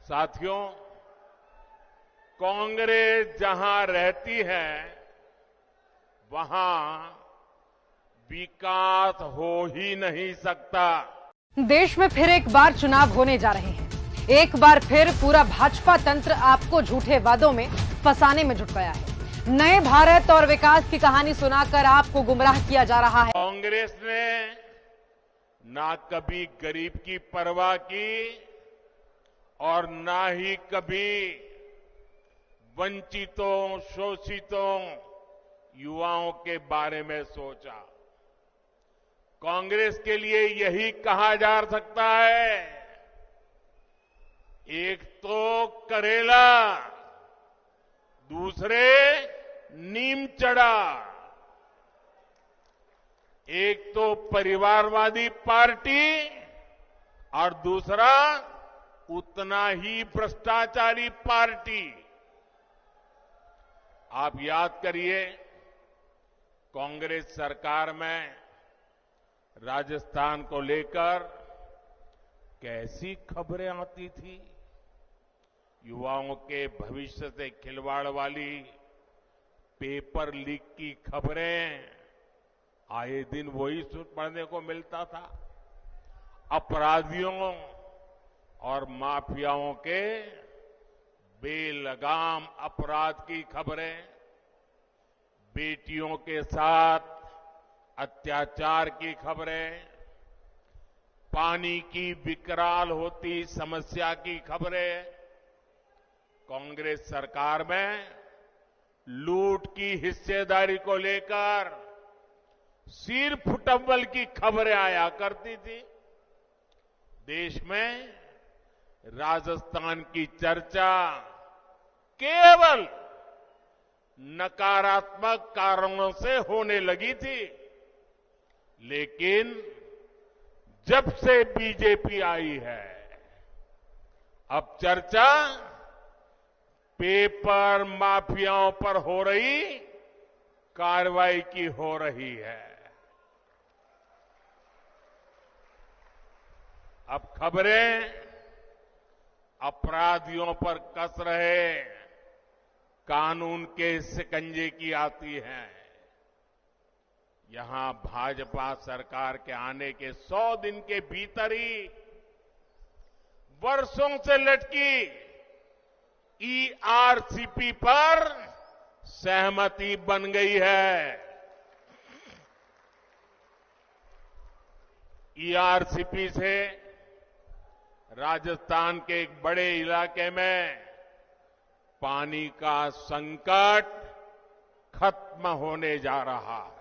साथियों, कांग्रेस जहां रहती है वहां विकास हो ही नहीं सकता। देश में फिर एक बार चुनाव होने जा रहे हैं। एक बार फिर पूरा भाजपा तंत्र आपको झूठे वादों में फंसाने में जुट गया है। नए भारत और विकास की कहानी सुनाकर आपको गुमराह किया जा रहा है। कांग्रेस ने ना कभी गरीब की परवाह की और ना ही कभी वंचितों, शोषितों, युवाओं के बारे में सोचा। कांग्रेस के लिए यही कहा जा सकता है, एक तो करेला, दूसरे नीम चढ़ा। एक तो परिवारवादी पार्टी और दूसरा उतना ही भ्रष्टाचारी पार्टी। आप याद करिए, कांग्रेस सरकार में राजस्थान को लेकर कैसी खबरें आती थी। युवाओं के भविष्य से खिलवाड़ वाली पेपर लीक की खबरें आए दिन वही पढ़ने को मिलता था। अपराधियों और माफियाओं के बेलगाम अपराध की खबरें, बेटियों के साथ अत्याचार की खबरें, पानी की विकराल होती समस्या की खबरें, कांग्रेस सरकार में लूट की हिस्सेदारी को लेकर सिर फुटव्वल की खबरें आया करती थी। देश में राजस्थान की चर्चा केवल नकारात्मक कारणों से होने लगी थी, लेकिन जब से बीजेपी आई है, अब चर्चा पेपर माफियाओं पर हो रही कार्रवाई की हो रही है। अब खबरें अपराधियों पर कस रहे कानून के शिकंजे की आती हैं। यहां भाजपा सरकार के आने के 100 दिन के भीतर ही वर्षों से लटकी ईआरसीपी पर सहमति बन गई है। ईआरसीपी से राजस्थान के एक बड़े इलाके में पानी का संकट खत्म होने जा रहा है।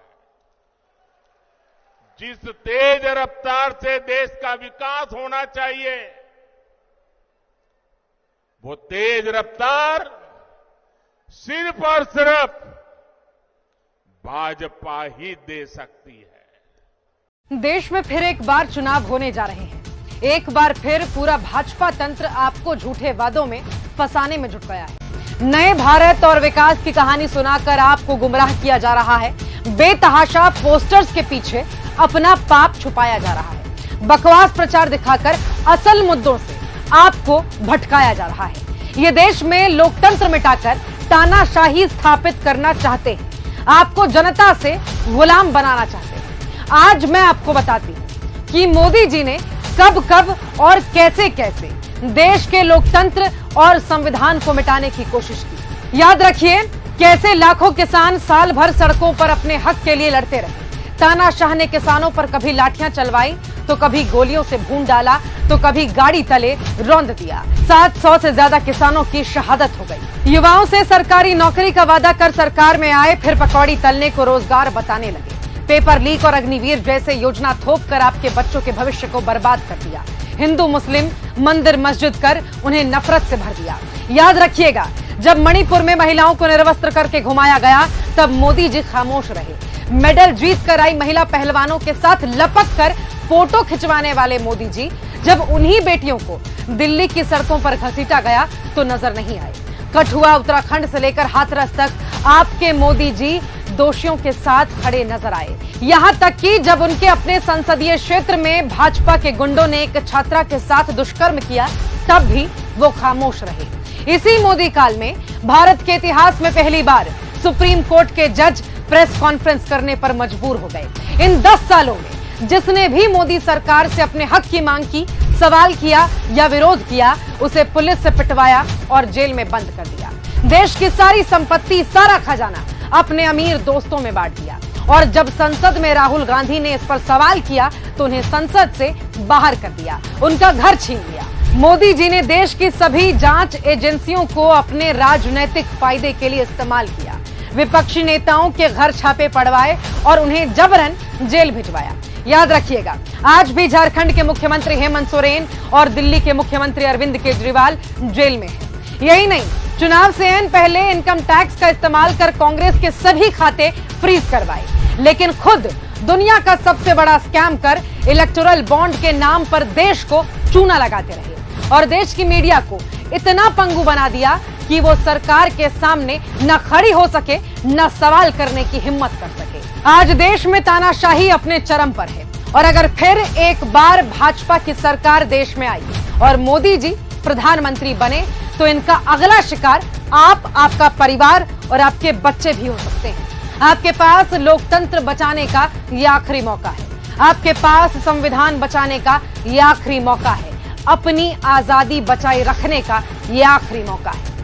जिस तेज रफ्तार से देश का विकास होना चाहिए, वो तेज रफ्तार सिर्फ और सिर्फ भाजपा ही दे सकती है। देश में फिर एक बार चुनाव होने जा रहे हैं। एक बार फिर पूरा भाजपा तंत्र आपको झूठे वादों में फंसाने में जुट गया है। नए भारत और विकास की कहानी सुनाकर आपको गुमराह किया जा रहा है। बेतहाशा पोस्टर्स के पीछे अपना पाप छुपाया जा रहा है। बकवास प्रचार दिखाकर असल मुद्दों से आपको भटकाया जा रहा है। ये देश में लोकतंत्र मिटाकर तानाशाही स्थापित करना चाहते हैं। आपको जनता से गुलाम बनाना चाहते हैं। आज मैं आपको बताती हूं कि मोदी जी ने कब कब और कैसे कैसे देश के लोकतंत्र और संविधान को मिटाने की कोशिश की। याद रखिए, कैसे लाखों किसान साल भर सड़कों पर अपने हक के लिए लड़ते रहे। तानाशाह ने किसानों पर कभी लाठियां चलवाई, तो कभी गोलियों से भून डाला, तो कभी गाड़ी तले रौंद दिया। 700 से ज्यादा किसानों की शहादत हो गई। युवाओं से सरकारी नौकरी का वादा कर सरकार में आए, फिर पकौड़ी तलने को रोजगार बताने लगे। पेपर लीक और अग्निवीर जैसे योजना थोप कर आपके बच्चों के भविष्य को बर्बाद कर दिया। हिंदू मुस्लिम मंदिर मस्जिद कर उन्हें नफरत से भर दिया। याद रखिएगा, जब मणिपुर में महिलाओं को निर्वस्त्र करके घुमाया गया, तब मोदी जी खामोश रहे। मेडल जीत कर आई महिला पहलवानों के साथ लपक कर फोटो खिंचवाने वाले मोदी जी जब उन्हीं बेटियों को दिल्ली की सड़कों पर घसीटा गया तो नजर नहीं आए। कठुआ, उत्तराखंड से लेकर हाथरस तक आपके मोदी जी दोषियों के साथ खड़े नजर आए। यहां तक कि जब उनके अपने संसदीय क्षेत्र में भाजपा के गुंडों ने एक छात्रा के साथ दुष्कर्म किया, तब भी वो खामोश रहे। इसी मोदी काल में भारत के इतिहास में पहली बार सुप्रीम कोर्ट के जज प्रेस कॉन्फ्रेंस करने पर मजबूर हो गए। इन 10 सालों में जिसने भी मोदी सरकार से अपने हक की मांग की, सवाल किया या विरोध किया, उसे पुलिस से पिटवाया और जेल में बंद कर दिया। देश की सारी संपत्ति, सारा खजाना अपने अमीर दोस्तों में बांट दिया। और जब संसद में राहुल गांधी ने इस पर सवाल किया तो उन्हें संसद से बाहर कर दिया, उनका घर छीन लिया। मोदी जी ने देश की सभी जांच एजेंसियों को अपने राजनीतिक फायदे के लिए इस्तेमाल किया। विपक्षी नेताओं के घर छापे पड़वाए और उन्हें जबरन जेल भिजवाया। याद रखिएगा, आज भी झारखंड के मुख्यमंत्री हेमंत सोरेन और दिल्ली के मुख्यमंत्री अरविंद केजरीवाल जेल में हैं। यही नहीं, चुनाव से पहले इनकम टैक्स का इस्तेमाल कर कांग्रेस के सभी खाते फ्रीज करवाए, लेकिन खुद दुनिया का सबसे बड़ा स्कैम कर इलेक्टोरल बॉन्ड के नाम पर देश को चूना लगाते रहे और देश की मीडिया को इतना पंगु बना दिया कि वो सरकार के सामने न खड़ी हो सके, न सवाल करने की हिम्मत कर सके। आज देश में तानाशाही अपने चरम पर है और अगर फिर एक बार भाजपा की सरकार देश में आई और मोदी जी प्रधानमंत्री बने तो इनका अगला शिकार आप, आपका परिवार और आपके बच्चे भी हो सकते हैं। आपके पास लोकतंत्र बचाने का ये आखिरी मौका है। आपके पास संविधान बचाने का ये आखिरी मौका है। अपनी आजादी बचाए रखने का ये आखिरी मौका है।